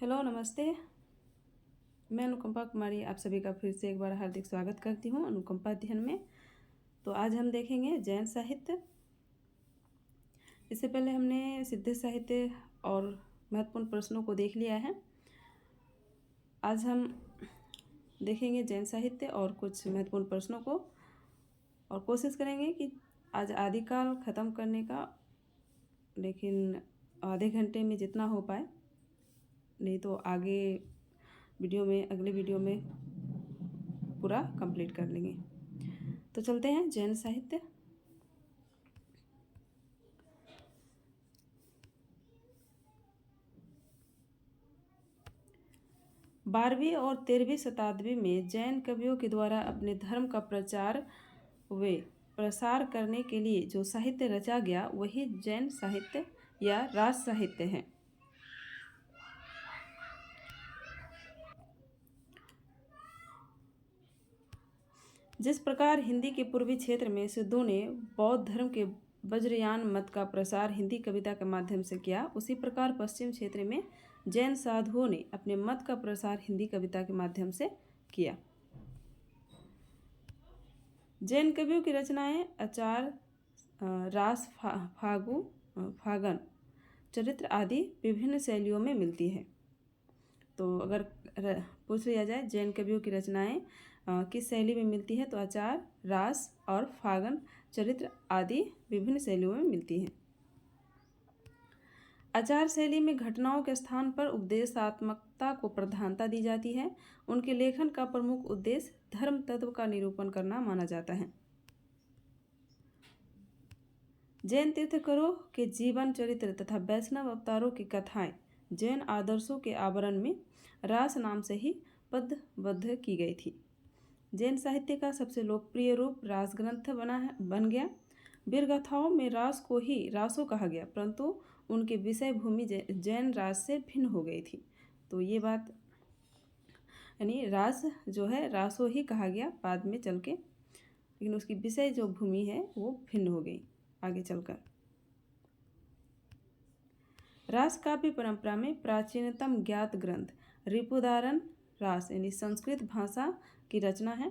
Hello, नमस्ते। मैं अनुकंपा कुमारी आप सभी का फिर से एक बार हार्दिक स्वागत करती हूँ अनुकंपा अध्ययन में। तो आज हम देखेंगे जैन साहित्य। इससे पहले हमने सिद्ध साहित्य और महत्वपूर्ण प्रश्नों को देख लिया है। आज हम देखेंगे जैन साहित्य और कुछ महत्वपूर्ण प्रश्नों को, और कोशिश करेंगे कि आज आदिकाल ख़त्म करने का, लेकिन आधे घंटे में जितना हो पाए, नहीं तो अगले वीडियो में पूरा कंप्लीट कर लेंगे। तो चलते हैं जैन साहित्य। बारहवीं और 13वीं शताब्दी में जैन कवियों के द्वारा अपने धर्म का प्रचार व प्रसार करने के लिए जो साहित्य रचा गया वही जैन साहित्य या रास साहित्य है। जिस प्रकार हिंदी के पूर्वी क्षेत्र में सिद्धों ने बौद्ध धर्म के वज्रयान मत का प्रसार हिंदी कविता के माध्यम से किया, उसी प्रकार पश्चिम क्षेत्र में जैन साधुओं ने अपने मत का प्रसार हिंदी कविता के माध्यम से किया। जैन कवियों की रचनाएं आचार, रास, फागन, चरित्र आदि विभिन्न शैलियों में मिलती है। तो अगर पूछ लिया जाए जैन कवियों की रचनाएं किस शैली में मिलती है, तो आचार, रास और फागन, चरित्र आदि विभिन्न शैलियों में मिलती हैं। आचार शैली में घटनाओं के स्थान पर उपदेशात्मकता को प्रधानता दी जाती है। उनके लेखन का प्रमुख उद्देश्य धर्म तत्व का निरूपण करना माना जाता है। जैन तीर्थंकरों के जीवन चरित्र तथा वैष्णव अवतारों की कथाएं जैन आदर्शों के आवरण में रास नाम से ही पदबद्ध की गई थी। जैन साहित्य का सबसे लोकप्रिय रूप रास ग्रंथ बन गया। वीर गाथाओं में रास को ही रासो कहा गया, परंतु उनकी विषय भूमि जैन रास से भिन्न हो गई थी। तो ये बात, यानी रास जो है रासो ही कहा गया बाद में चल के, लेकिन उसकी विषय जो भूमि है वो भिन्न हो गई आगे चलकर। रास काव्य परंपरा में प्राचीनतम ज्ञात ग्रंथ रिपुदारन रास यानी संस्कृत भाषा की रचना है,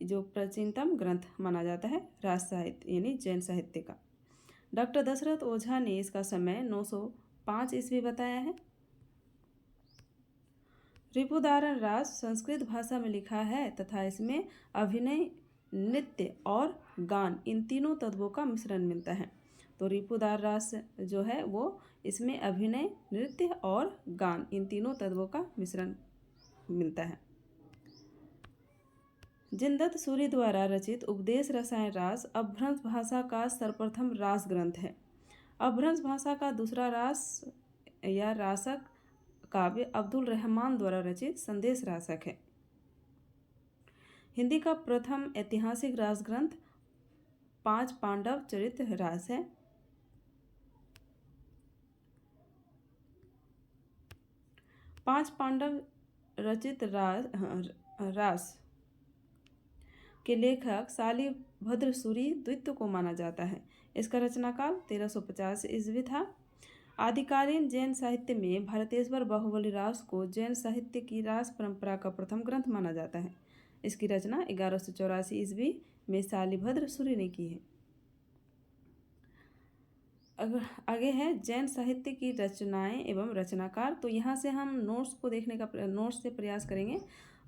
जो प्राचीनतम ग्रंथ माना जाता है रास साहित्य यानी जैन साहित्य का। डॉक्टर दशरथ ओझा ने इसका समय 905 ईस्वी बताया है। रिपुदारन रास संस्कृत भाषा में लिखा है तथा इसमें अभिनय, नृत्य और गान इन तीनों तत्वों का मिश्रण मिलता है। तो रिपुदार रास जो है वो इसमें अभिनय, नृत्य और गान इन तीनों तत्वों का मिश्रण मिलता है। जिनदत्त सूरि द्वारा रचित उपदेश रसायन रास अपभ्रंश भाषा का सर्वप्रथम रास ग्रंथ है। अपभ्रंश भाषा का दूसरा रास या रासक काव्य अब्दुल रहमान द्वारा रचित संदेश रासक है। हिंदी का प्रथम ऐतिहासिक रास ग्रंथ 5 पांडव चरित्र रास है। पांच पांडव रचित रास के लेखक शालिभद्र सूरि द्वितीय को माना जाता है। इसका रचनाकाल 1350 ईस्वी था। आदिकालीन जैन साहित्य में भारतेश्वर बाहुबली रास को जैन साहित्य की रास परंपरा का प्रथम ग्रंथ माना जाता है। इसकी रचना 1184 ईस्वी में शालिभद्र सूरि ने की है। अगर आगे है जैन साहित्य की रचनाएं एवं रचनाकार, तो यहाँ से हम नोट्स को देखने का नोट्स से प्रयास करेंगे।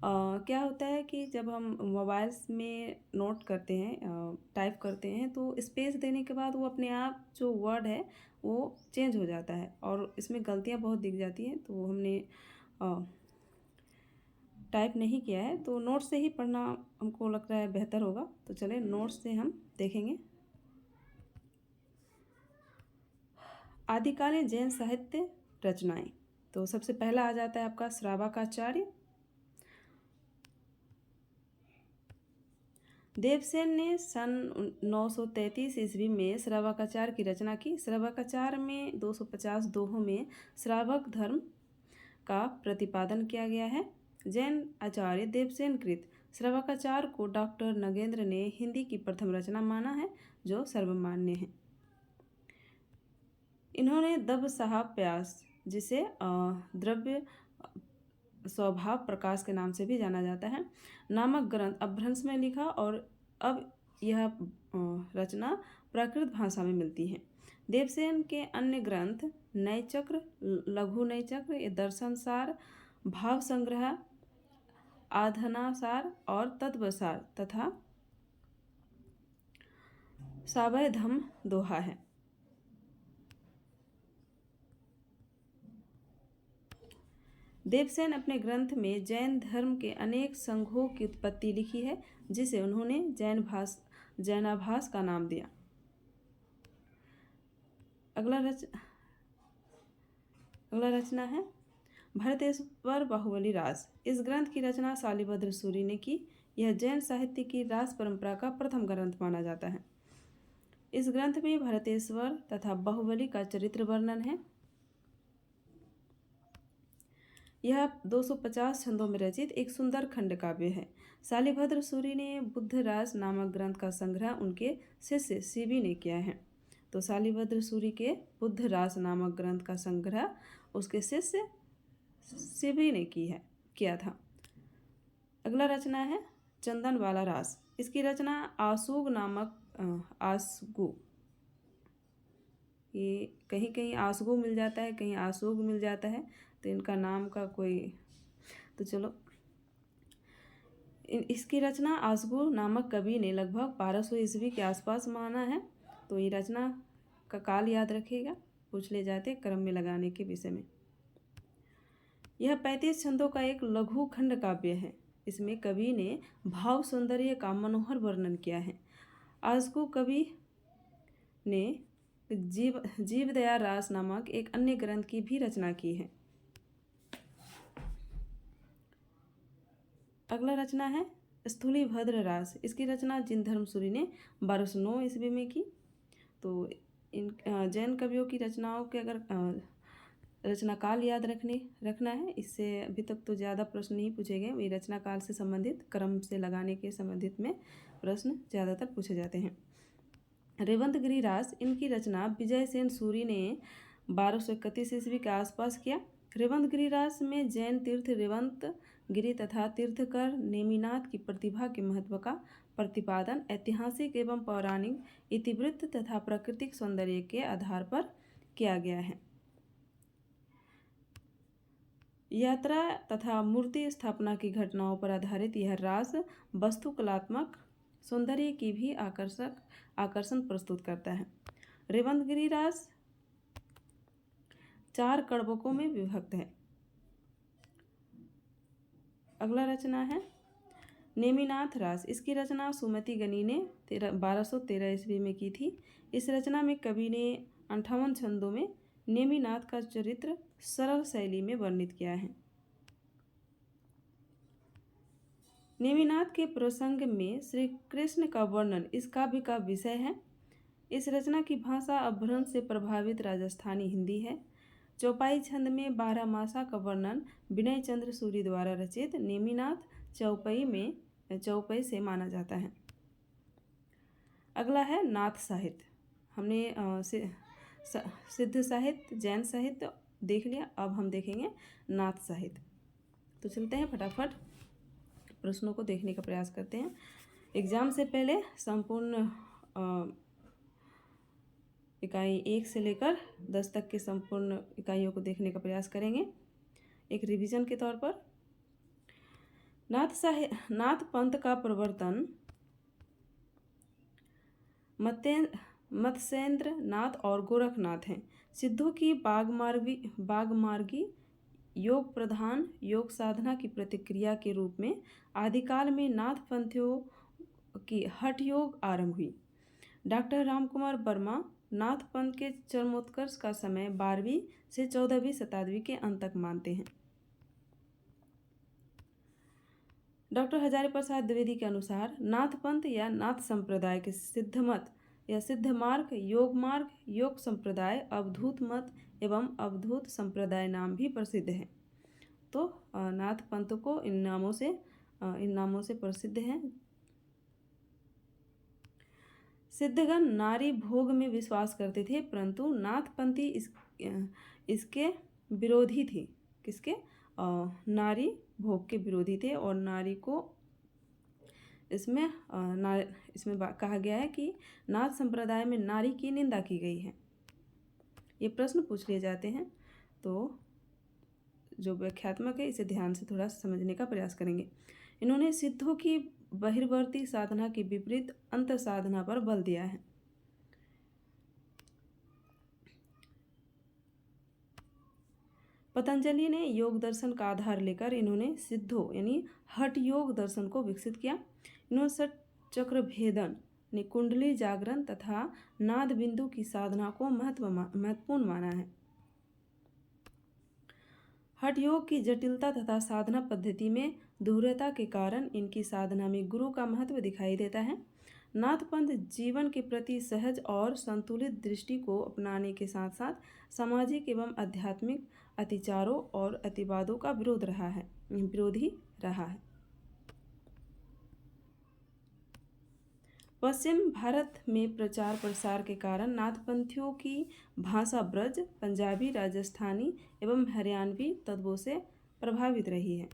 क्या होता है कि जब हम मोबाइल्स में नोट करते हैं, टाइप करते हैं, तो स्पेस देने के बाद वो अपने आप जो वर्ड है वो चेंज हो जाता है और इसमें गलतियाँ बहुत दिख जाती हैं। तो हमने टाइप नहीं किया है, तो नोट्स से ही पढ़ना हमको लग रहा है बेहतर होगा। तो चले नोट्स से हम देखेंगे। आदिकालीन जैन साहित्य रचनाएं, तो सबसे पहला आ जाता है आपका श्रावकाचार्य। देवसेन ने सन 933 ईस्वी में श्रावकाचार्य की रचना की। श्रावकाचार्य में 250 दोहों में श्रावक धर्म का प्रतिपादन किया गया है। जैन आचार्य देवसेन कृत श्रावकाचार्य को डॉक्टर नगेंद्र ने हिंदी की प्रथम रचना माना है, जो सर्वमान्य है। इन्होंने दब साहब प्यास जिसे द्रव्य स्वभाव प्रकाश के नाम से भी जाना जाता है, नामक ग्रंथ अपभ्रंश में लिखा और अब यह रचना प्राकृत भाषा में मिलती है। देवसेन के अन्य ग्रंथ नयचक्र, लघु नयचक्र, दर्शनसार, भाव संग्रह, आधनासार और तत्वसार तथा सावयधम दोहा है। देवसेन अपने ग्रंथ में जैन धर्म के अनेक संघों की उत्पत्ति लिखी है, जिसे उन्होंने जैनाभास का नाम दिया। अगला रचना है भरतेश्वर बाहुबली रास। इस ग्रंथ की रचना शालिभद्र सूरि ने की। यह जैन साहित्य की रास परंपरा का प्रथम ग्रंथ माना जाता है। इस ग्रंथ में भरतेश्वर तथा बाहुबली का चरित्र वर्णन है। यह 250 छंदों में रचित एक सुंदर खंड काव्य है। शालिभद्र सूरि ने बुद्धरास नामक ग्रंथ का संग्रह उनके शिष्य शिवी ने किया है। तो शालिभद्र सूरि के बुद्धरास नामक ग्रंथ का संग्रह उसके शिष्य शिवी ने किया था। अगला रचना है चंदन वाला रास। इसकी रचना आशुग नामक आशगु, ये कहीं कहीं आशगु मिल जाता है, कहीं आशुग मिल जाता है, तो इनका नाम का कोई, तो चलो इसकी रचना आशगु नामक कवि ने लगभग 1200 ईस्वी के आसपास माना है। तो ये रचना का काल याद रखिएगा, पूछ ले जाते क्रम में लगाने के विषय में। यह 35 छंदों का एक लघु खंड काव्य है। इसमें कवि ने भाव सौंदर्य का मनोहर वर्णन किया है। आशगु कवि ने जीवदया रास नामक एक अन्य ग्रंथ की भी रचना की है। अगला रचना है स्थूलीभद्र रास। इसकी रचना जिनधर्म सूरि ने 1209 ईस्वी में की। तो इन जैन कवियों की रचनाओं के अगर रचना काल याद रखना है, इससे अभी तक तो ज़्यादा प्रश्न नहीं पूछे गए। ये रचना काल से संबंधित क्रम से लगाने के संबंधित में प्रश्न ज़्यादातर पूछे जाते हैं। रेवंतगिरी रास, इनकी रचना विजयसेन सूरि ने 1231 ईस्वी के आसपास किया। रेवंतगिरी रास में जैन तीर्थ रेवंत गिरी तथा तीर्थकर नेमिनाथ की प्रतिभा के महत्व का प्रतिपादन ऐतिहासिक एवं पौराणिक इतिवृत्त तथा प्राकृतिक सौंदर्य के आधार पर किया गया है। यात्रा तथा मूर्ति स्थापना की घटनाओं पर आधारित यह रास वास्तुकलात्मक सौंदर्य की भी आकर्षण प्रस्तुत करता है। रेवंतगिरी रास 4 कड़बकों में विभक्त है। अगला रचना है नेमिनाथ रास। इसकी रचना सुमति गनी ने 1213 ईस्वी में की थी। इस रचना में कवि ने 58 छंदों में नेमिनाथ का चरित्र सरल शैली में वर्णित किया है। नेमिनाथ के प्रसंग में श्री कृष्ण का वर्णन इस काव्य का विषय है। इस रचना की भाषा अपभ्रंश से प्रभावित राजस्थानी हिंदी है। चौपाई छंद में 12 मासा का वर्णन विनय चंद्र सूरि द्वारा रचित नेमिनाथ चौपाई से माना जाता है। अगला है नाथ साहित्य। हमने सिद्ध साहित्य, जैन साहित्य देख लिया, अब हम देखेंगे नाथ साहित्य। तो चलते हैं फटाफट प्रश्नों को देखने का प्रयास करते हैं। एग्जाम से पहले संपूर्ण इकाई 1 से लेकर 10 तक के संपूर्ण इकाइयों को देखने का प्रयास करेंगे एक रिवीजन के तौर पर। नाथ पंथ का प्रवर्तन मत्स्येंद्र नाथ और गोरखनाथ हैं। सिद्धों की बागमार्गी योग प्रधान योग साधना की प्रतिक्रिया के रूप में आदिकाल में नाथ पंथियों की हठ योग आरंभ हुई। डॉक्टर रामकुमार वर्मा नाथ पंथ के चरमोत्कर्ष का समय 12वीं से 14वीं शताब्दी के अंत तक मानते हैं। डॉक्टर हजारी प्रसाद द्विवेदी के अनुसार नाथ पंथ या नाथ संप्रदाय के सिद्धमत या सिद्ध मार्ग, योग संप्रदाय, अवधूत मत एवं अवधूत संप्रदाय नाम भी प्रसिद्ध है। तो नाथ पंथ को इन नामों से प्रसिद्ध है। सिद्धगण नारी भोग में विश्वास करते थे, परंतु नाथपंथी इसके विरोधी थे। किसके? नारी भोग के विरोधी थे। और नारी को इसमें कहा गया है कि नाथ संप्रदाय में नारी की निंदा की गई है। ये प्रश्न पूछ लिए जाते हैं, तो जो व्याख्यात्मक है इसे ध्यान से थोड़ा समझने का प्रयास करेंगे। इन्होंने सिद्धों की बहिर्वर्ती साधना के विपरीत अंतर साधना पर बल दिया है। पतंजलि ने योग दर्शन का आधार लेकर इन्होंने सिद्धों यानी हठ योग दर्शन को विकसित किया। इन्होंने षट चक्र भेदन ने कुंडली जागरण तथा नाद बिंदु की साधना को महत्वपूर्ण माना है। हठ योग की जटिलता तथा साधना पद्धति में दूरता के कारण इनकी साधना में गुरु का महत्व दिखाई देता है। नाथपंथ जीवन के प्रति सहज और संतुलित दृष्टि को अपनाने के साथ साथ सामाजिक एवं आध्यात्मिक अतिचारों और अतिवादों का विरोधी रहा है। पश्चिम भारत में प्रचार प्रसार के कारण नाथपंथियों की भाषा ब्रज, पंजाबी, राजस्थानी एवं हरियाणवी तत्वों से प्रभावित रही है।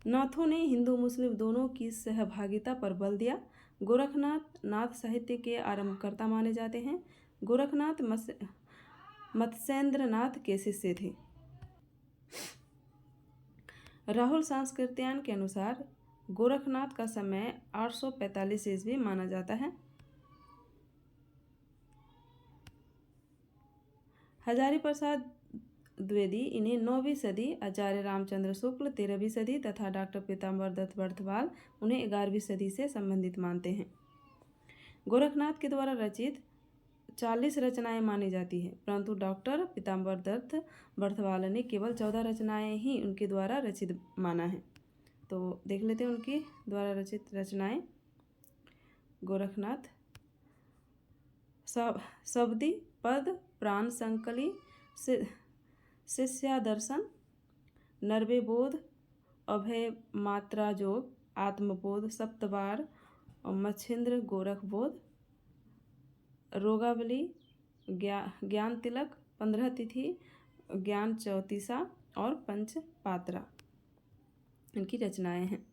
नाथों ने हिंदू मुस्लिम दोनों की सहभागिता पर बल दिया। गोरखनाथ नाथ साहित्य के आरंभकर्ता माने जाते हैं। गोरखनाथ मत्स्येंद्रनाथ के शिष्य थे। राहुल सांस्कृत्यायन के अनुसार गोरखनाथ का समय 845 ईस्वी माना जाता है। हजारी प्रसाद द्विवेदी इन्हें 9वीं सदी, आचार्य रामचंद्र शुक्ल 13वीं सदी तथा डॉक्टर पीताम्बर दत्त बर्थवाल उन्हें 11वीं सदी से संबंधित मानते हैं। गोरखनाथ के द्वारा रचित 40 रचनाएं मानी जाती हैं, परंतु डॉक्टर पीताम्बर दत्त बर्थवाल ने केवल 14 रचनाएं ही उनके द्वारा रचित माना है। तो देख लेते हैं उनकी द्वारा रचित रचनाएं। गोरखनाथ शब्दी पद, प्राण संकली, शिष्यादर्शन, नरवे बोध, अभय मात्रा जोग, आत्मबोध, सप्तवार और मच्छिंद्र गोरख बोध, रोगावली, ज्ञान तिलक, 15 तिथि, ज्ञान चौतीसा और पंचपात्रा इनकी रचनाएं हैं।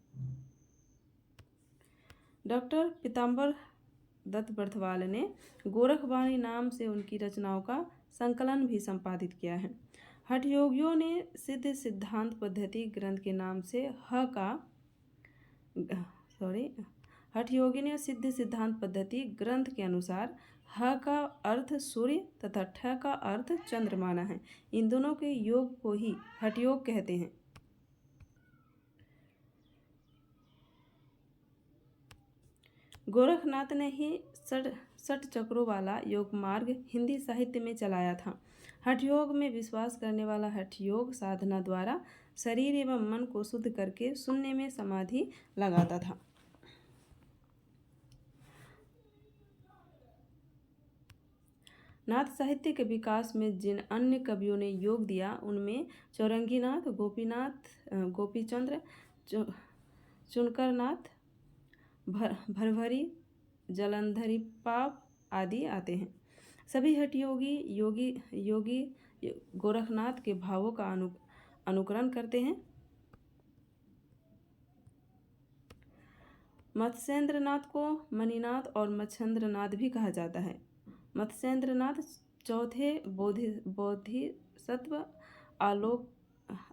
डॉक्टर पीताम्बर दत्त बर्थवाल ने गोरखवाणी नाम से उनकी रचनाओं का संकलन भी संपादित किया है। हठ योगियों ने सिद्ध सिद्धांत पद्धति ग्रंथ के नाम से हठ योगी ने सिद्ध सिद्धांत पद्धति ग्रंथ के अनुसार ह का अर्थ सूर्य तथा ठ का अर्थ चंद्र माना है। इन दोनों के योग को ही हठ योग कहते हैं। गोरखनाथ ने ही षट चक्रों वाला योग मार्ग हिंदी साहित्य में चलाया था। हठ योग में विश्वास करने वाला हठ योग साधना द्वारा शरीर एवं मन को शुद्ध करके शून्य में समाधि लगाता था। नाथ साहित्य के विकास में जिन अन्य कवियों ने योग दिया उनमें चौरंगीनाथ, गोपीनाथ, गोपीचंद्र, चुनकरनाथ, भरभरी, जलंधरी पाप आदि आते हैं। सभी हठ योगी गोरखनाथ के भावों का अनुकरण करते हैं। मत्स्येंद्रनाथ को मणिनाथ और मच्छिंद्रनाथ भी कहा जाता है। मत्स्येंद्रनाथ चौथे बोधिसत्व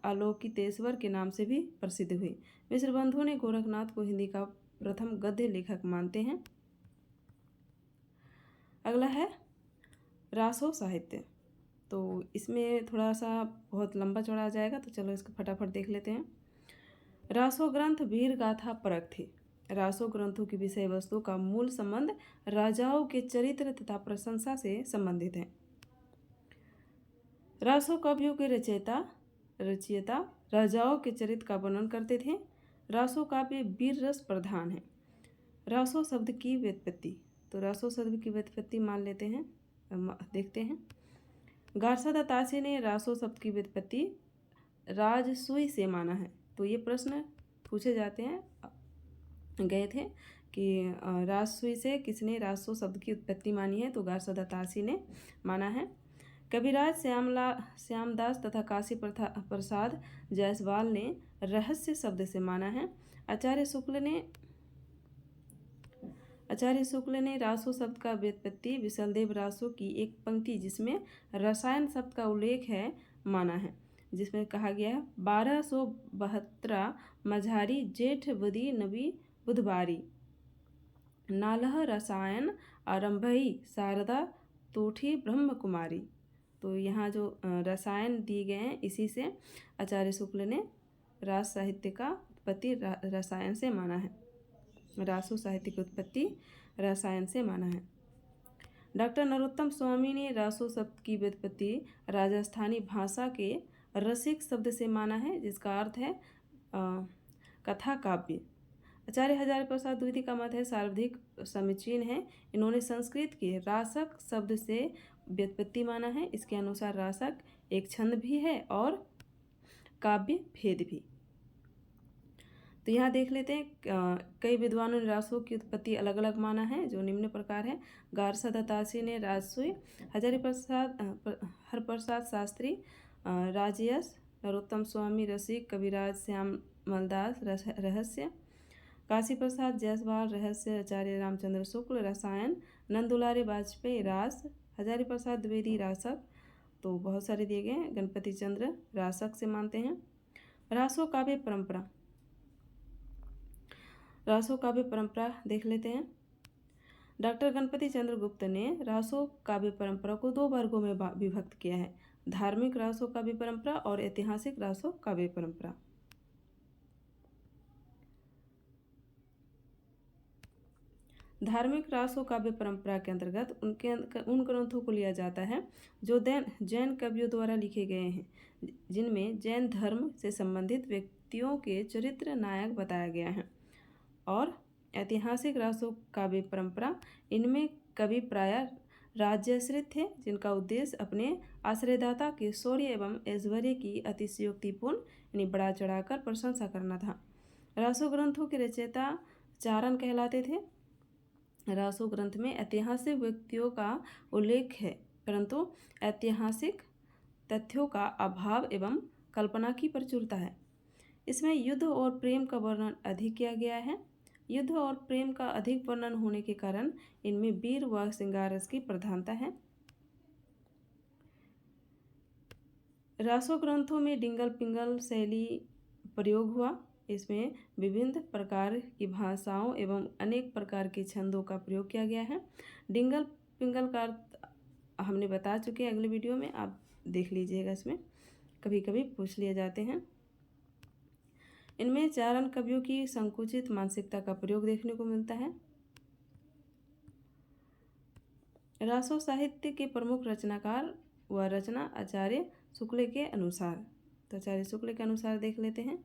आलोकितेश्वर के नाम से भी प्रसिद्ध हुए। मिश्र बंधु ने गोरखनाथ को हिंदी का प्रथम गद्य लेखक मानते हैं। अगला है रासो साहित्य। तो इसमें थोड़ा सा बहुत लंबा चौड़ा आ जाएगा, तो चलो इसको फटाफट देख लेते हैं। रासो ग्रंथ वीर गाथा परक थे। रासो ग्रंथों की विषय वस्तु का मूल संबंध राजाओं के चरित्र तथा प्रशंसा से संबंधित है। रासो काव्यों के रचयिता राजाओं के चरित्र का वर्णन करते थे। रासो काव्य वीर रस प्रधान है। रासो शब्द की व्युत्पत्ति, तो रासो शब्द की व्युत्पत्ति मान लेते हैं, देखते हैं। गारसा दत्तासी ने रासो शब्द की व्युत्पत्ति राजसूय से माना है। तो ये प्रश्न पूछे जाते हैं, गए थे कि राजसूय से किसने रासो शब्द की उत्पत्ति मानी है, तो गारसा दत्तासी ने माना है। कविराज श्यामदास तथा काशी प्रसाद जायसवाल ने रहस्य शब्द से माना है। आचार्य शुक्ल ने रासो शब्द का व्युत्पत्ति विशलदेव रासो की एक पंक्ति जिसमें रसायन शब्द का उल्लेख है माना है, जिसमें कहा गया है 1272 मझारी जेठ बुधि नबी बुधवारी नालह रसायन आरंभई शारदा तोठी ब्रह्म कुमारी। तो यहाँ जो रसायन दिए गए हैं इसी से आचार्य शुक्ल ने रास साहित्य का उत्पत्ति रसायन से माना है। रासो साहित्य की उत्पत्ति रसायन से माना है। डॉक्टर नरोत्तम स्वामी ने रासो शब्द की व्युत्पत्ति राजस्थानी भाषा के रसिक शब्द से माना है, जिसका अर्थ है कथा काव्य। आचार्य हजारी प्रसाद द्विवेदी का मत है सर्वाधिक समीचीन है। इन्होंने संस्कृत के रासक शब्द से व्युत्पत्ति माना है। इसके अनुसार रासक एक छंद भी है और काव्य भेद भी। तो यहाँ देख लेते हैं कई विद्वानों ने रासों की उत्पत्ति अलग अलग माना है, जो निम्न प्रकार है। गारसा दत्तासी ने राजसूय, हरप्रसाद शास्त्री राजयस, नरोत्तम स्वामी रसिक, कविराज श्यामलदास रहस्य, काशी प्रसाद जायसवाल रहस्य, आचार्य रामचंद्र शुक्ल रसायन, नंदुलारे वाजपेयी रास, हजारी प्रसाद द्विवेदी रासक। तो बहुत सारे दिए गए हैं। गणपति चंद्र रासक से मानते हैं। रासो काव्य परंपरा, रासो काव्य परंपरा देख लेते हैं। डॉक्टर गणपति चंद्र गुप्त ने रासो काव्य परंपरा को 2 वर्गों में विभक्त किया है, धार्मिक रासो काव्य परंपरा और ऐतिहासिक रासो काव्य परंपरा। धार्मिक रासो काव्य परंपरा के अंतर्गत उन ग्रंथों को लिया जाता है जो जैन कवियों द्वारा लिखे गए हैं, जिनमें जैन धर्म से संबंधित व्यक्तियों के चरित्र नायक बताया गया है। और ऐतिहासिक रासो काव्य परंपरा, इनमें कवि प्रायः राज्याश्रित थे, जिनका उद्देश्य अपने आश्रयदाता के शौर्य एवं ऐश्वर्य की अतिशयोक्तिपूर्ण यानी बढ़ा चढ़ाकर प्रशंसा करना था। रासो ग्रंथों के रचयिता चारण कहलाते थे। रासो ग्रंथ में ऐतिहासिक व्यक्तियों का उल्लेख है, परंतु ऐतिहासिक तथ्यों का अभाव एवं कल्पना की प्रचुरता है। इसमें युद्ध और प्रेम का वर्णन अधिक किया गया है। युद्ध और प्रेम का अधिक वर्णन होने के कारण इनमें वीर व श्रृंगार रस की प्रधानता है। रासो ग्रंथों में डिंगल पिंगल शैली प्रयोग हुआ। इसमें विभिन्न प्रकार की भाषाओं एवं अनेक प्रकार के छंदों का प्रयोग किया गया है। डिंगल पिंगल का अर्थ हमने बता चुके हैं अगले वीडियो में, आप देख लीजिएगा। इसमें कभी कभी पूछ लिए जाते हैं। इनमें चारण कवियों की संकुचित मानसिकता का प्रयोग देखने को मिलता है। रासो साहित्य के प्रमुख रचनाकार व रचना आचार्य शुक्ल के अनुसार, तो आचार्य शुक्ल के अनुसार देख लेते हैं।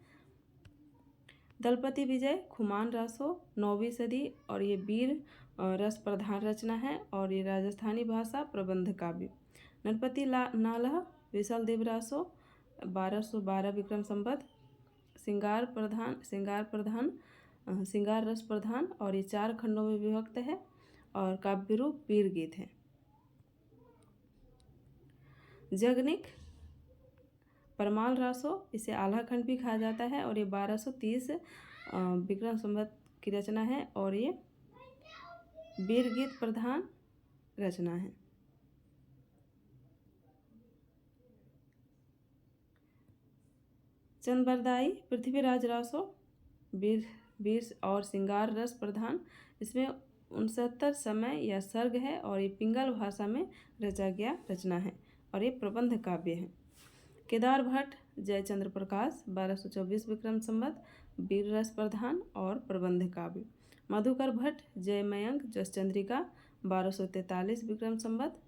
दलपति विजय खुमान रासो 9वीं सदी, और ये वीर रस प्रधान रचना है और ये राजस्थानी भाषा प्रबंध काव्य। नरपति नालह विशलदेव रासो 1212 विक्रम संवत, श्रृंगार रस प्रधान, और ये 4 खंडों में विभक्त है और काव्य रूप वीर गीत है। जगनिक परमाल रासो, इसे आल्हा खंड भी कहा जाता है, और ये 1230 विक्रम संवत की रचना है और ये वीर गीत प्रधान रचना है। चंद्रबरदाई पृथ्वीराज रासो वीर और श्रृंगार रस प्रधान, इसमें 69 समय या सर्ग है और ये पिंगल भाषा में रचा गया रचना है और ये प्रबंध काव्य है। केदार भट्ट जयचंद्र प्रकाश 1224 विक्रम संवत, वीर रस प्रधान और प्रबंध काव्य। मधुकर भट्ट जयमयंक जसचंद्रिका 1243 विक्रम संवत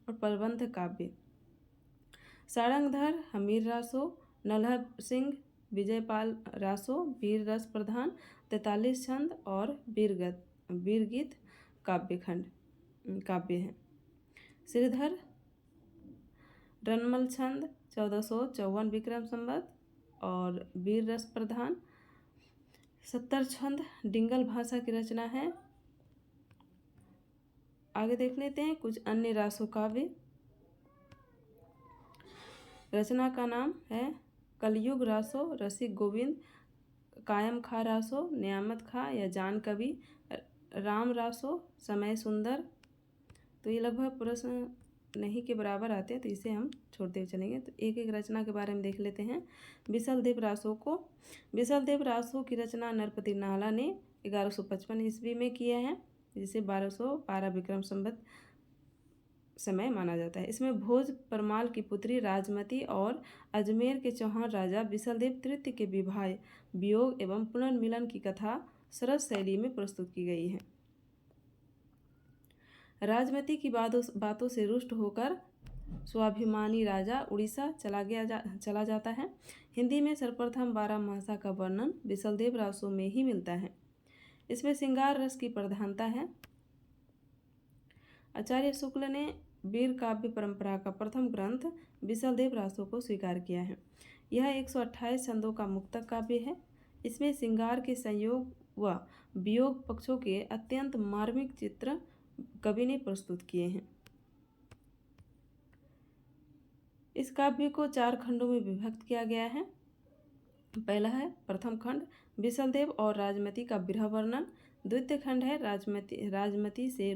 और प्रबंध काव्य। सारंगधर हमीर रासो, नल्हर सिंह विजयपाल रासो वीर रस प्रधान 43 छंद और वीर गीत काव्य है। श्रीधर रनमल छंद 1454 विक्रम संवत और वीर रस प्रधान 70 छंद डिंगल भाषा की रचना है। आगे देख लेते हैं कुछ अन्य रासो काव्य। रचना का नाम है कलयुग रासो, रसिक गोविंद, कायम खा रासो, नियामत खा या जान कवि, राम रासो, समय सुंदर। तो ये लगभग प्रश्न नहीं के बराबर आते हैं, तो इसे हम छोड़ते हुए चलेंगे। तो एक एक रचना के बारे में देख लेते हैं। बिसलदेव रासो को, बिसलदेव रासो की रचना नरपति नाहला ने 1155 ईस्वी में किया है, जिसे 1212 विक्रम संवत समय माना जाता है। इसमें भोज परमाल की पुत्री राजमती और अजमेर के चौहान राजा बिसलदेव तृतीय के विवाह, वियोग एवं पुनर्मिलन की कथा सरस शैली में प्रस्तुत की गई है। राजमती की बातों से रुष्ट होकर स्वाभिमानी राजा उड़ीसा चला जाता है। हिंदी में सर्वप्रथम 12 मासा का वर्णन बिसलदेव रासो में ही मिलता है। इसमें श्रृंगार रस की प्रधानता है। आचार्य शुक्ल ने वीर काव्य परंपरा का प्रथम ग्रंथ बिसलदेव रासो को स्वीकार किया है। यह 128 छंदों का मुक्तक काव्य है। इसमें श्रृंगार के संयोग व वियोग पक्षों के अत्यंत मार्मिक चित्र कवि ने प्रस्तुत किए हैं। इस काव्य को 4 खंडों में विभक्त किया गया है। पहला है प्रथम खंड बिसलदेव और राजमती का विरह वर्णन। द्वितीय खंड है राजमती से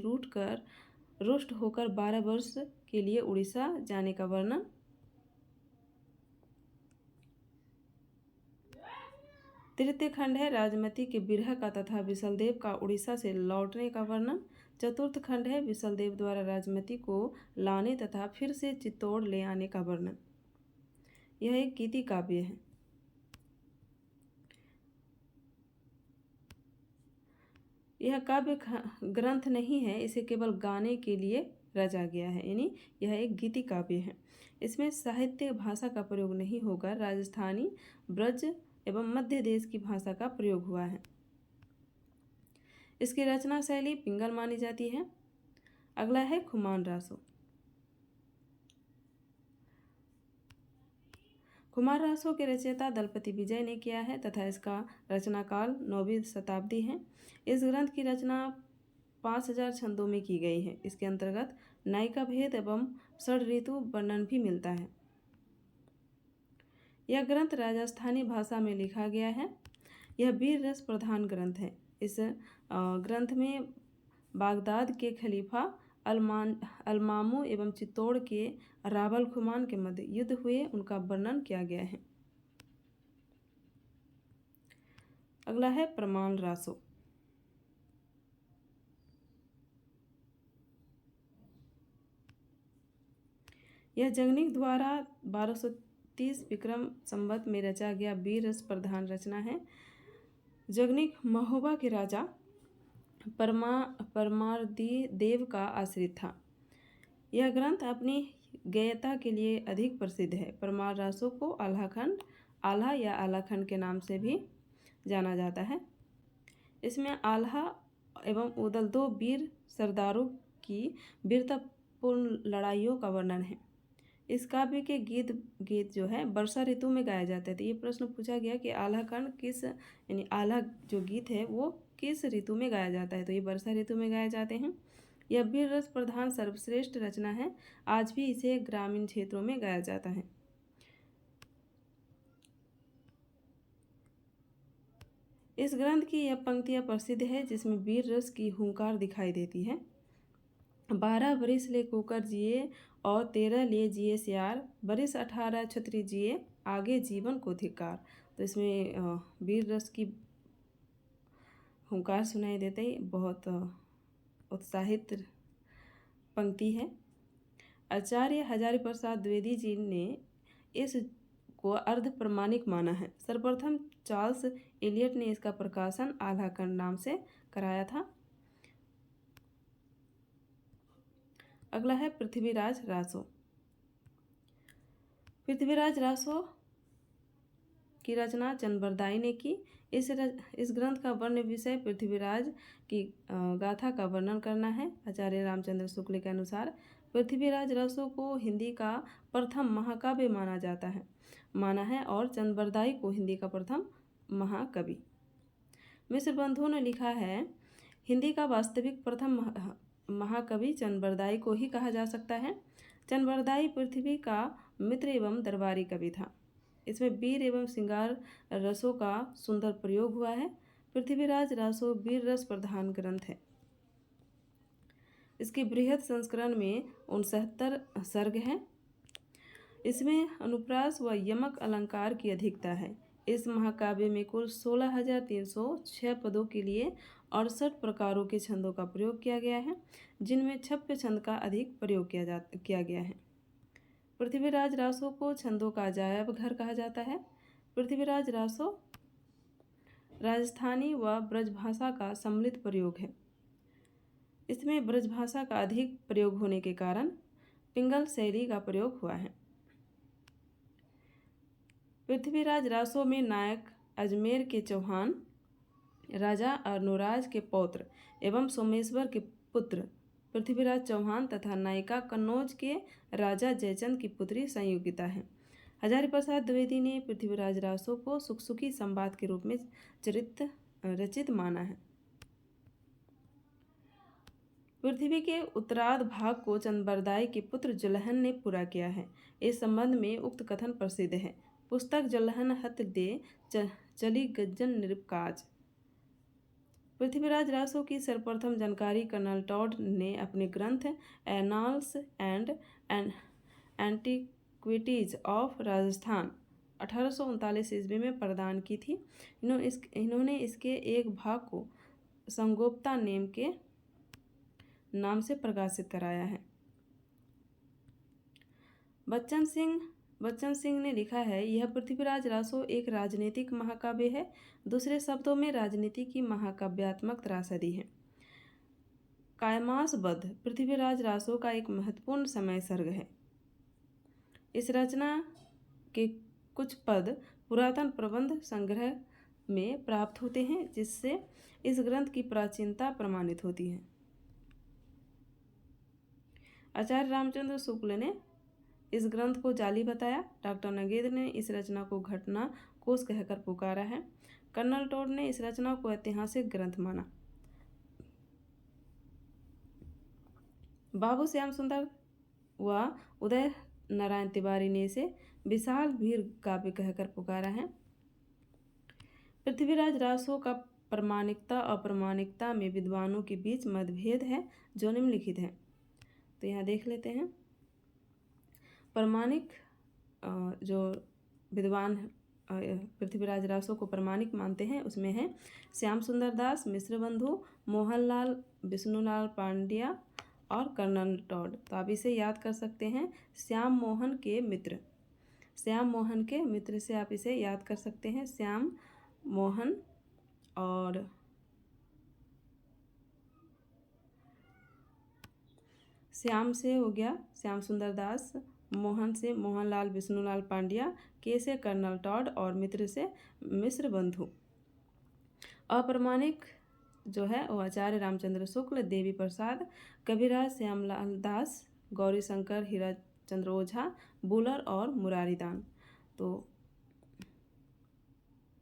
रुष्ट होकर 12 वर्ष के लिए उड़ीसा जाने का वर्णन। तृतीय खंड है राजमती के विरह का तथा बिसलदेव का उड़ीसा से लौटने का वर्णन। चतुर्थ खंड है बिसलदेव द्वारा राजमती को लाने तथा फिर से चित्तौड़ ले आने का वर्णन। यह एक गीति काव्य है। यह काव्य ग्रंथ नहीं है, इसे केवल गाने के लिए रचा गया है, यानी यह एक गीति काव्य है। इसमें साहित्य भाषा का प्रयोग नहीं होकर राजस्थानी, ब्रज एवं मध्य देश की भाषा का प्रयोग हुआ है। इसकी रचना शैली पिंगल मानी जाती है। अगला है खुमान रासो। खुमान रासो के रचयिता दलपति विजय ने किया है तथा इसका रचनाकाल 9वीं शताब्दी है। इस ग्रंथ की रचना 5000 छंदों में की गई है। इसके अंतर्गत नायिका भेद एवं षड ऋतु वर्णन भी मिलता है। यह ग्रंथ राजस्थानी भाषा में लिखा गया है। यह वीर रस प्रधान ग्रंथ है। इस ग्रंथ में बागदाद के खलीफा अलमामू एवं चित्तौड़ के रावल खुमान के मध्य युद्ध हुए उनका वर्णन किया गया है। अगला है प्रमाल रासो। यह जगनिक द्वारा 1230 विक्रम संवत में रचा गया वीर रस प्रधान रचना है। जगनिक महोबा के राजा परमारदी देव का आश्रित था। यह ग्रंथ अपनी गेयता के लिए अधिक प्रसिद्ध है। परमार रासो को आल्हाखंड, आल्हा या आलाखंड के नाम से भी जाना जाता है। इसमें आल्हा एवं उदल 2 वीर सरदारों की वीरतापूर्ण लड़ाइयों का वर्णन है। इस काव्य के गीत जो है वर्षा ऋतु में गाया जाता है। तो ये प्रश्न पूछा गया कि आल्हाखंड किस, यानी आल्हा जो गीत है वो किस ऋतु में गाया जाता है, तो ये वर्षा ऋतु में गाए जाते हैं। यह वीर रस प्रधान सर्वश्रेष्ठ रचना है। आज भी इसे ग्रामीण क्षेत्रों में गाया जाता है। इस ग्रंथ की यह पंक्तियाँ प्रसिद्ध है जिसमें वीर रस की हुंकार दिखाई देती है। 12 बरिस ले कुकर जिए और 13 ले जिए सियार, बरिस 18 छत्री जिए, आगे जीवन को धिक्कार। तो इसमें वीर रस की हुंकार सुनाई देते ही बहुत उत्साहित पंक्ति है। आचार्य हजारी प्रसाद द्विवेदी जी ने इस को अर्ध प्रमाणिक माना है। सर्वप्रथम चार्ल्स एलियट ने इसका प्रकाशन आल्हाखंड नाम से कराया था। अगला है पृथ्वीराज रासो। पृथ्वीराज रासो की रचना चंद्रबरदाई ने की। इस ग्रंथ का वर्ण विषय पृथ्वीराज की गाथा का वर्णन करना है। आचार्य रामचंद्र शुक्ल के अनुसार पृथ्वीराज रासो को हिंदी का प्रथम महाकाव्य माना है और चंद्रबरदाई को हिंदी का प्रथम महाकवि। मिश्र बंधुओं ने लिखा है, हिंदी का वास्तविक प्रथम महाकवि चंद्रबरदाई को ही कहा जा सकता है। चंद्रबरदाई पृथ्वी का मित्र एवं दरबारी कवि था। इसमें वीर एवं श्रृंगार रसों का सुंदर प्रयोग हुआ है। पृथ्वीराज रासो वीर रस प्रधान ग्रंथ है। इसके बृहद संस्करण में 69 सर्ग हैं। इसमें अनुप्रास व यमक अलंकार की अधिकता है। इस महाकाव्य में कुल 16,306 पदों के लिए 68 प्रकारों के छंदों का प्रयोग किया गया है, जिनमें 26 छंद का अधिक प्रयोग किया गया है। पृथ्वीराज रासो को छंदों का अजायब घर कहा जाता है। पृथ्वीराज रासो राजस्थानी व ब्रजभाषा का सम्मिलित प्रयोग है। इसमें ब्रजभाषा का अधिक प्रयोग होने के कारण पिंगल शैली का प्रयोग हुआ है। पृथ्वीराज रासो में नायक अजमेर के चौहान, राजा अर्नोराज के पौत्र एवं सोमेश्वर के पुत्र पृथ्वीराज चौहान तथा नायिका कन्नौज के राजा जयचंद की पुत्री संयोगिता है। हजारी प्रसाद द्विवेदी ने पृथ्वीराज रासो को सुखसुखी संवाद के रूप में रचित माना है। पृथ्वी के उत्तरार्ध भाग को चंद्रबरदाई के पुत्र जलहन ने पूरा किया है। इस संबंध में उक्त कथन प्रसिद्ध है। पुस्तक जलहन हत दे चली गज्जन निरपकाज। पृथ्वीराज रासो की सर्वप्रथम जानकारी कर्नल टॉड ने अपने ग्रंथ annals and antiquities of Rajasthan 1839 ईस्वी में प्रदान की थी। इन्होंने इसके एक भाग को संगोप्ता नेम के नाम से प्रकाशित कराया है। बच्चन सिंह ने लिखा है, यह पृथ्वीराज रासो एक राजनीतिक महाकाव्य है। दूसरे शब्दों में राजनीति की महाकाव्यात्मक त्रासदी है। कायमासबद्ध पृथ्वीराज रासो का एक महत्वपूर्ण समय सर्ग है। इस रचना के कुछ पद पुरातन प्रबंध संग्रह में प्राप्त होते हैं, जिससे इस ग्रंथ की प्राचीनता प्रमाणित होती है। आचार्य रामचंद्र शुक्ल ने इस ग्रंथ को जाली बताया। डॉक्टर नगेन्द्र ने इस रचना को घटना कोश कहकर पुकारा है। कर्नल टॉड ने इस रचना को ऐतिहासिक ग्रंथ माना। बाबू श्याम सुंदर व उदय नारायण तिवारी ने इसे विशाल वीर काव्य कहकर पुकारा है। पृथ्वीराज रासो का प्रामाणिकता और अप्रामाणिकता में विद्वानों के बीच मतभेद है, जो निम्नलिखित है। तो यहाँ देख लेते हैं। प्रामाणिक जो विद्वान पृथ्वीराज रासो को प्रामाणिक मानते हैं, उसमें है श्याम सुंदर दास, मिश्र बंधु, मोहनलाल, विष्णुलाल पांड्या और कर्नल टॉड। तो आप इसे याद कर सकते हैं, श्याम मोहन के मित्र से आप इसे याद कर सकते हैं। श्याम मोहन और श्याम से हो गया श्याम सुंदर दास, मोहन से मोहनलाल विष्णुलाल पांड्या, के से कर्नल टॉड और मित्र से मिश्र बंधु। अप्रामाणिक जो है वो आचार्य रामचंद्र शुक्ल, देवी प्रसाद, कविराज श्यामलाल दास, गौरी शंकर, हीरा चंद्र ओझा, बुलर और मुरारीदान। तो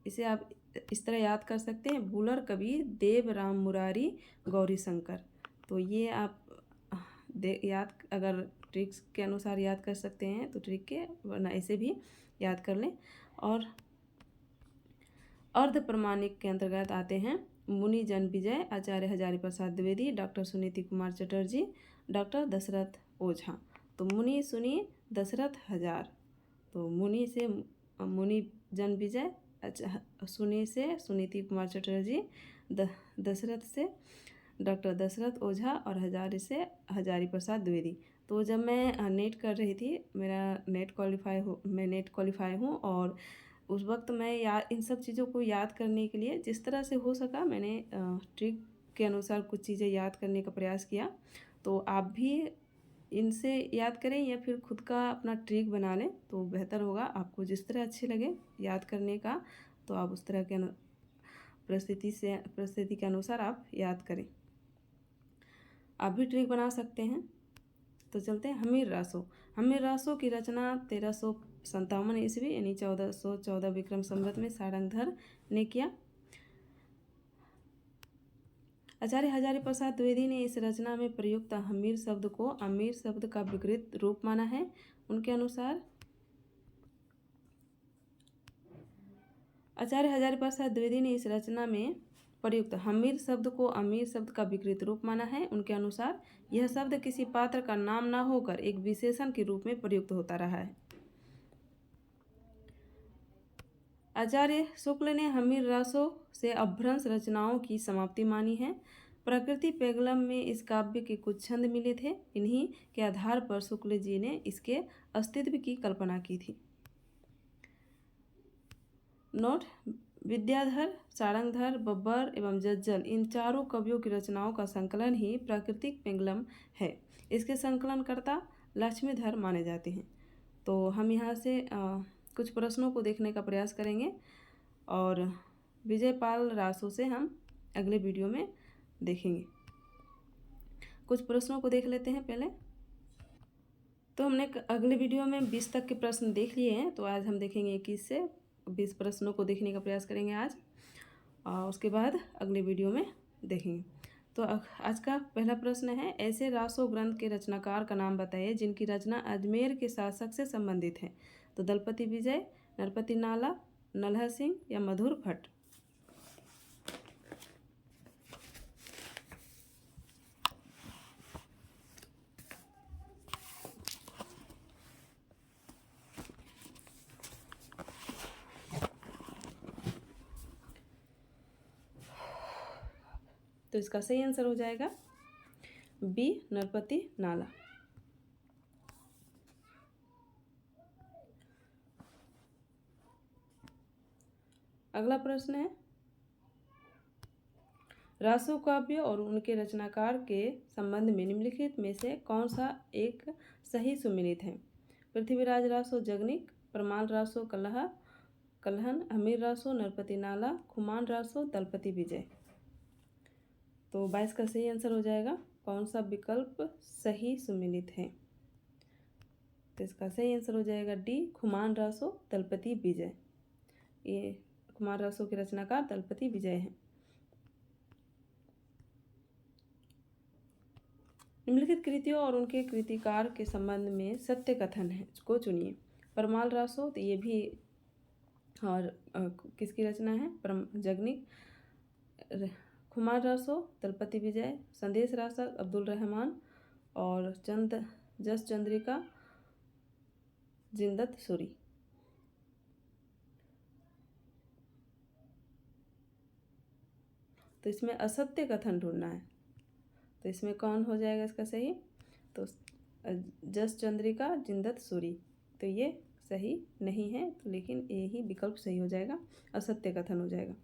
इसे आप इस तरह याद कर सकते हैं, बुलर कवि, देव राम मुरारी, गौरी शंकर। तो ये आप याद अगर ट्रिक्स के अनुसार याद कर सकते हैं तो ट्रिक के, वरना ऐसे भी याद कर लें। और अर्ध प्रमाणिक के अंतर्गत आते हैं मुनि जन विजय, आचार्य हजारी प्रसाद द्विवेदी, डॉक्टर सुनीति कुमार चटर्जी, डॉक्टर दशरथ ओझा। तो मुनि सुनी दशरथ हजार। तो मुनि से मुनि जन विजय, सुनी से सुनीति कुमार चटर्जी, दशरथ से डॉक्टर दशरथ ओझा और हजारी से हजारी प्रसाद द्विवेदी। तो जब मैं नेट कर रही थी, मैं नेट क्वालिफाई हूँ, और उस वक्त मैं इन सब चीज़ों को याद करने के लिए जिस तरह से हो सका मैंने ट्रिक के अनुसार कुछ चीज़ें याद करने का प्रयास किया। तो आप भी इनसे याद करें या फिर खुद का अपना ट्रिक बना लें तो बेहतर होगा। आपको जिस तरह अच्छे लगे याद करने का, तो आप उस तरह के परिस्थिति के अनुसार आप याद करें। आप भी ट्रिक बना सकते हैं। तो चलते हैं हमीर रासो की रचना 1357 ईस्वी यानी 1414 विक्रम संवत में सारंगधर ने किया। आचार्य हजारी प्रसाद द्विवेदी ने इस रचना में प्रयुक्त हमीर शब्द को अमीर शब्द का विकृत रूप माना है। उनके अनुसार आचार्य हजारीप्रसाद द्विवेदी ने इस रचना में प्रयुक्त हमीर शब्द को अमीर शब्द का विकृत रूप माना है। उनके अनुसार यह शब्द किसी पात्र का नाम न होकर एक विशेषण के रूप में प्रयुक्त होता रहा है। आचार्य शुक्ल ने हमीर रासों से अपभ्रंश रचनाओं की समाप्ति मानी है। प्रकृति पेंगलम में इस काव्य के कुछ छंद मिले थे। इन्हीं के आधार पर शुक्ल जी ने इसके अस्तित्व की कल्पना की थी। नोट: विद्याधर, सारंगधर, बब्बर एवं जज्जल इन चारों कवियों की रचनाओं का संकलन ही प्राकृतिक पेंगलम है। इसके संकलनकर्ता लक्ष्मीधर माने जाते हैं। तो हम यहाँ से कुछ प्रश्नों को देखने का प्रयास करेंगे और विजयपाल रासो से हम अगले वीडियो में देखेंगे। कुछ प्रश्नों को देख लेते हैं पहले। तो हमने अगले वीडियो में 20 तक के प्रश्न देख लिए हैं, तो आज हम देखेंगे 21 से 20 प्रश्नों को देखने का प्रयास करेंगे आज, और उसके बाद अगले वीडियो में देखेंगे। तो आज का पहला प्रश्न है, ऐसे रासो ग्रंथ के रचनाकार का नाम बताइए जिनकी रचना अजमेर के शासक से संबंधित है। तो दलपति विजय, नरपति नाला, नल्हा सिंह या मधुर भट्ट। तो इसका सही आंसर हो जाएगा बी, नरपति नाला। अगला प्रश्न है, रासो काव्य और उनके रचनाकार के संबंध में निम्नलिखित में से कौन सा एक सही सुमेलित है। पृथ्वीराज रासो जगनिक, परमाल रासो कलहन, हमीर रासो नरपति नाला, खुमान रासो दलपति विजय। तो 22 का सही आंसर हो जाएगा कौन सा विकल्प सही सुमेलित है। तो इसका सही आंसर हो जाएगा डी, खुमान रासो दलपति विजय। ये खुमान रासो के रचनाकार दलपति विजय हैं। निम्नलिखित कृतियों और उनके कृतिकार के संबंध में सत्य कथन है को चुनिए। परमाल रासो, तो ये भी और किसकी रचना है, जगनिक। खुमान रासो दलपति विजय, संदेश रासक अब्दुल रहमान और जस चंद्रिका जिंदत सूरी। तो इसमें असत्य कथन ढूंढना है, तो इसमें कौन हो जाएगा इसका सही। तो जस चंद्रिका जिंदत सूरी, तो ये सही नहीं है, तो लेकिन ये ही विकल्प सही हो जाएगा, असत्य कथन हो जाएगा।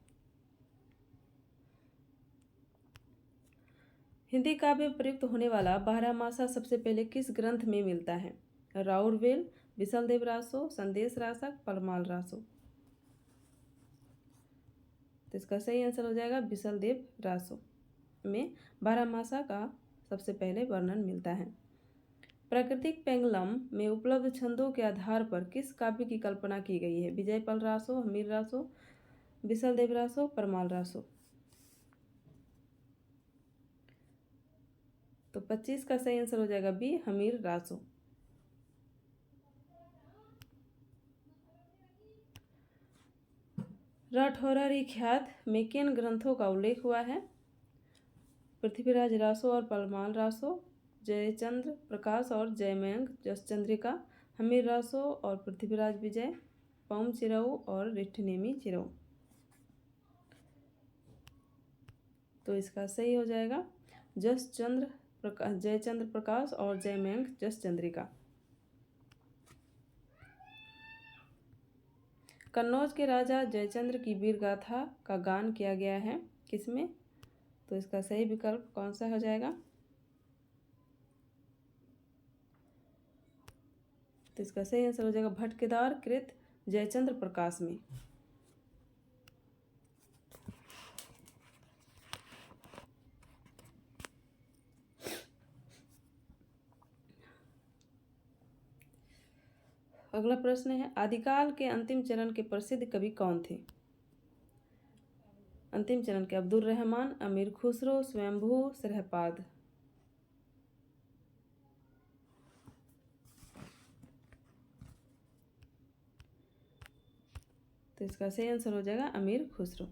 हिंदी काव्य में प्रयुक्त होने वाला बारहमासा सबसे पहले किस ग्रंथ में मिलता है। राउरवेल, विशलदेव रासो, संदेश रासक, परमाल रासो। तो इसका सही आंसर हो जाएगा विशलदेव रासो में बारहमासा का सबसे पहले वर्णन मिलता है। प्राकृतिक पेंगलम में उपलब्ध छंदों के आधार पर किस काव्य की कल्पना की गई है। विजयपाल रासो, हमीर रासो, विशलदेव रासो, परमाल रासो। तो 25 का सही आंसर हो जाएगा बी, हमीर रासो। राठौरारी ख्यात में किन ग्रंथों का उल्लेख हुआ है। पृथ्वीराज रासो और परमाल रासो, जयचंद्र प्रकाश और जयमंग जसचंद्रिका, हमीर रासो और पृथ्वीराज विजय, पौम चिरऊ और रिठनेमी चिरऊ। तो इसका सही हो जाएगा जयचंद्र प्रकाश और जयमंग जसचंद्रिका। कन्नौज के राजा जयचंद्र की वीर गाथा का गान किया गया है किसमें। तो इसका सही विकल्प कौन सा हो जाएगा। तो इसका सही आंसर हो जाएगा भटकेदार कृत जयचंद्र प्रकाश में। अगला प्रश्न है, आदिकाल के अंतिम चरण के प्रसिद्ध कवि कौन थे। अंतिम चरण के अब्दुल रहमान, अमीर खुसरो, स्वयंभू, सरहपाद। तो तो इसका सही आंसर हो जाएगा अमीर खुसरो।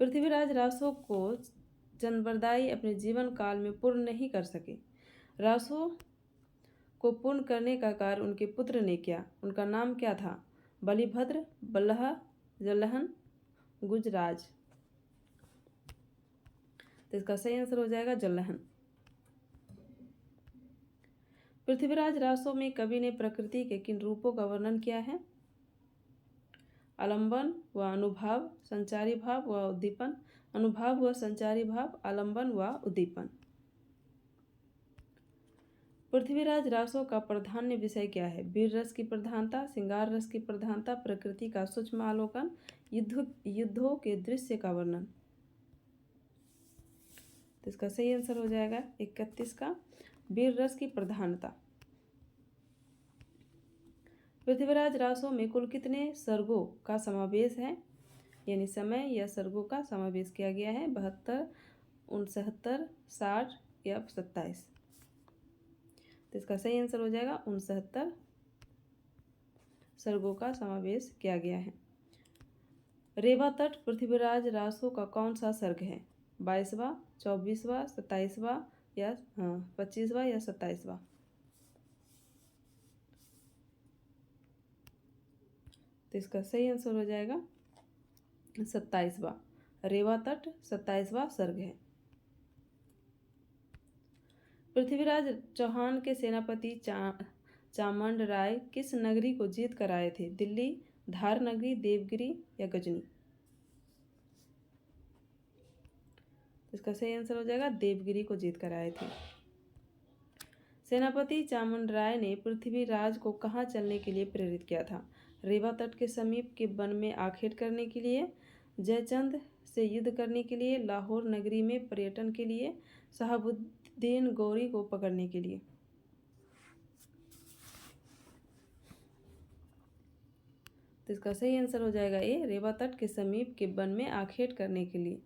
पृथ्वीराज रासो को चंद्रबरदाई अपने जीवन काल में पूर्ण नहीं कर सके। रासो को पूर्ण करने का कार्य उनके पुत्र ने किया। उनका नाम क्या था? बलिभद्र, बल्लह, जलहन, गुजराज। तो इसका सही आंसर हो जाएगा जलहन। पृथ्वीराज रासो में कवि ने प्रकृति के किन रूपों का वर्णन किया है? आलंबन व अनुभाव, संचारी भाव व उद्दीपन। अनुभाव व संचारी भाव, आलंबन व उद्दीपन। पृथ्वीराज रासो का प्राधान्य विषय क्या है? वीर रस की प्रधानता, श्रृंगार रस की प्रधानता, प्रकृति का सूक्ष्म अवलोकन, युद्धों के दृश्य का वर्णन। तो इसका सही आंसर हो जाएगा 31 का वीर रस की प्रधानता। पृथ्वीराज रासो में कुल कितने सर्गों का समावेश है? यानी समय या सर्गों का समावेश किया गया है? 72, 69, 60 या 27। तो इसका सही आंसर हो जाएगा 69 सर्गों का समावेश किया गया है। रेवा तट पृथ्वीराज रासो का कौन सा सर्ग है? 22वां, 24वां, 27वां या 25वां या 27वां। तो इसका सही आंसर हो जाएगा 27वां। रेवा तट 27वां सर्ग है। पृथ्वीराज चौहान के सेनापति चामंड राय किस नगरी को जीत कर आए थे? दिल्ली, धार नगरी, देवगिरी या गजनी। इसका सही आंसर हो जाएगा देवगिरी को जीत कर आए थे। सेनापति चामंड राय ने पृथ्वीराज को कहाँ चलने के लिए प्रेरित किया था? रेवा तट के समीप के वन में आखेट करने के लिए, जयचंद से युद्ध करने के लिए, लाहौर नगरी में पर्यटन के लिए, शहाबुद्दीन गौरी को पकड़ने के लिए। तो इसका सही आंसर हो जाएगा ए, रेवा तट के समीप के वन में आखेट करने के लिए।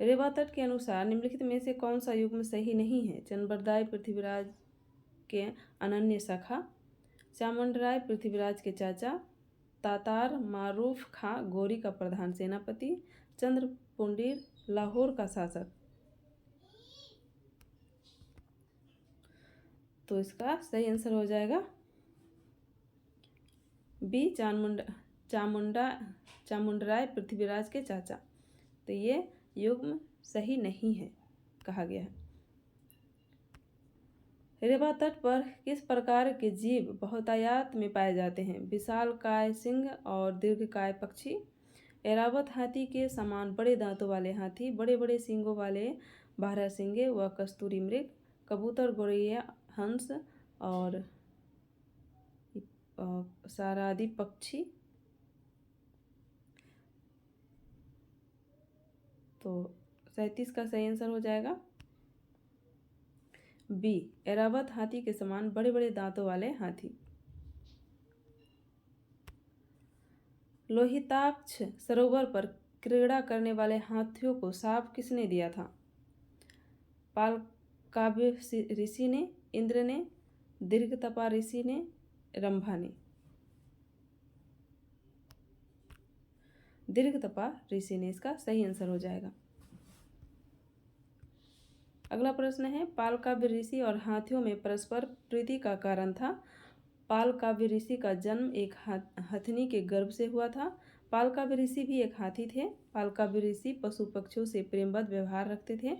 रेवा तट के अनुसार निम्नलिखित में से कौन सा युग्म सही नहीं है? चंद्रबरदाई पृथ्वीराज के अनन्य सखा, चामुंड राय पृथ्वीराज के चाचा, तातार मारूफ खां गौरी का प्रधान सेनापति, चंद्र पुंडीर लाहौर का शासक। तो इसका सही आंसर हो जाएगा बी, चामुंडराय पृथ्वीराज के चाचा। तो ये युग्म सही नहीं है कहा गया है। रेवा तट पर किस प्रकार के जीव बहुतायत में पाए जाते हैं? विशालकाय सिंह और दीर्घकाय पक्षी, ऐरावत हाथी के समान बड़े दांतों वाले हाथी, बड़े बड़े सींगों वाले बारहसिंगे व कस्तूरी मृग, कबूतर, गौरैया, हंस और सारादी पक्षी। तो 37 का सही आंसर हो जाएगा बी, ऐरावत हाथी के समान बड़े बड़े दांतों वाले हाथी। लोहिताक्ष सरोवर पर क्रीड़ा करने वाले हाथियों को शाप किसने दिया था? पालकाव्य ऋषि ने, इंद्र ने, दीर्घतपा ऋषि ने, रंभा ने। दीर्घतपा ऋषि ने इसका सही आंसर हो जाएगा। अगला प्रश्न है, पालकाव्य ऋषि और हाथियों में परस्पर प्रीति का कारण था। पालकाव्य ऋषि का जन्म एक हथनी के गर्भ से हुआ था। पालकाव्य ऋषि भी एक हाथी थे। पालकाव्य ऋषि पशु पक्षियों से प्रेमवत व्यवहार रखते थे।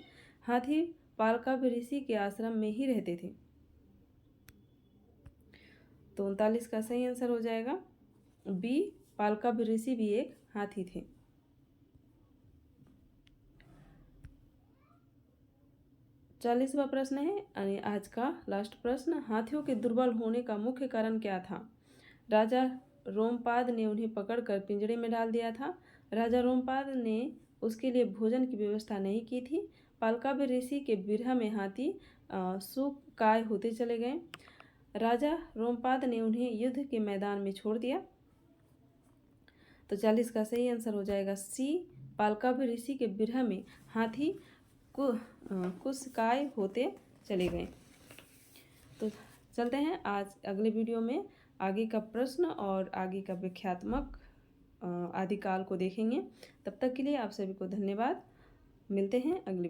हाथी पालकाव्य ऋषि के आश्रम में ही रहते थे। तो 39 का सही आंसर हो जाएगा बी, पालकाव्य ऋषि भी एक हाथी थे। 40वां प्रश्न है यानी आज का लास्ट प्रश्न, हाथियों के दुर्बल होने का मुख्य कारण क्या था? राजा रोमपाद ने उन्हें पकड़कर पिंजरे में डाल दिया था। राजा रोमपाद ने उसके लिए भोजन की व्यवस्था नहीं की थी। पालकाव्य ऋषि के विरह में हाथी सुकाय होते चले गए। राजा रोमपाद ने उन्हें युद्ध के मैदान में छोड़ दिया। तो 40 का सही आंसर हो जाएगा सी, पालकाव्य ऋषि के विरह में हाथी कुशकाय होते चले गए। तो चलते हैं आज अगले वीडियो में आगे का प्रश्न और आगे का व्याख्यात्मक आदिकाल को देखेंगे। तब तक के लिए आप सभी को धन्यवाद। मिलते हैं अगले